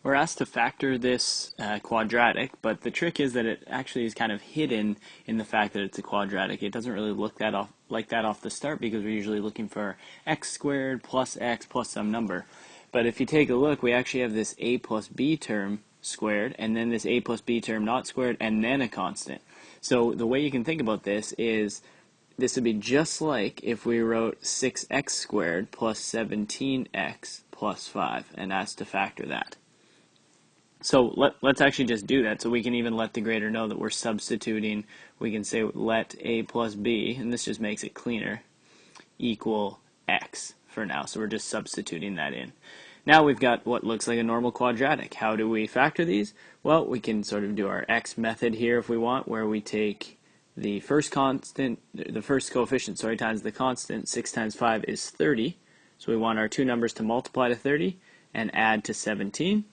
We're asked to factor this quadratic, but the trick is that it actually is kind of hidden in the fact that it's a quadratic. It doesn't really look like that off the start because we're usually looking for x squared plus x plus some number. But if you take a look, we actually have this a plus b term squared, and then this a plus b term not squared, and then a constant. So the way you can think about this is this would be just like if we wrote 6x squared plus 17x plus 5 and asked to factor that. So let's actually just do that. So we can even let the grader know that we're substituting. We can say let a plus b, and this just makes it cleaner, equal x for now. So we're just substituting that in. Now we've got what looks like a normal quadratic. How do we factor these? Well, we can sort of do our x method here if we want, where we take the first coefficient, times the constant. 6 times 5 is 30. So we want our two numbers to multiply to 30 and add to 17.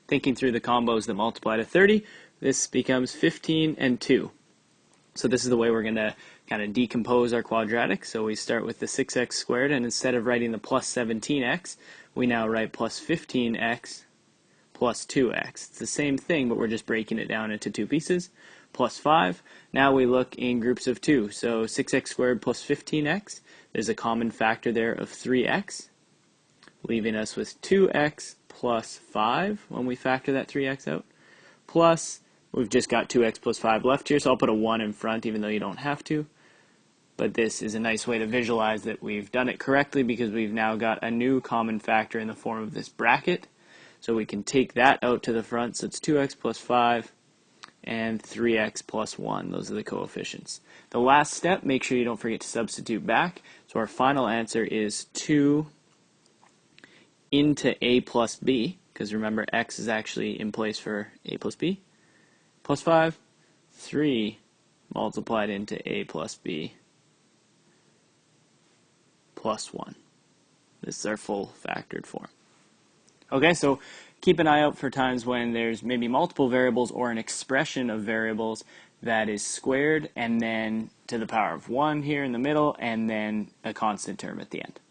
Thinking through the combos that multiply to 30, this becomes 15 and 2. So this is the way we're going to kind of decompose our quadratic. So we start with the 6x squared, and instead of writing the plus 17x, we now write plus 15x plus 2x. It's the same thing, but we're just breaking it down into two pieces. Plus 5. Now we look in groups of 2. So 6x squared plus 15x. There's a common factor there of 3x, leaving us with 2x plus 5 when we factor that 3x out. Plus, we've just got 2x plus 5 left here, so I'll put a 1 in front even though you don't have to. But this is a nice way to visualize that we've done it correctly because we've now got a new common factor in the form of this bracket. So we can take that out to the front, so it's 2x plus 5 and 3x plus 1. Those are the coefficients. The last step, make sure you don't forget to substitute back. So our final answer is 2 into a plus b, because remember x is actually in place for a plus b, plus 5, 3 multiplied into a plus b, plus 1. This is our full factored form. Okay, so keep an eye out for times when there's maybe multiple variables or an expression of variables that is squared and then to the power of 1 here in the middle and then a constant term at the end.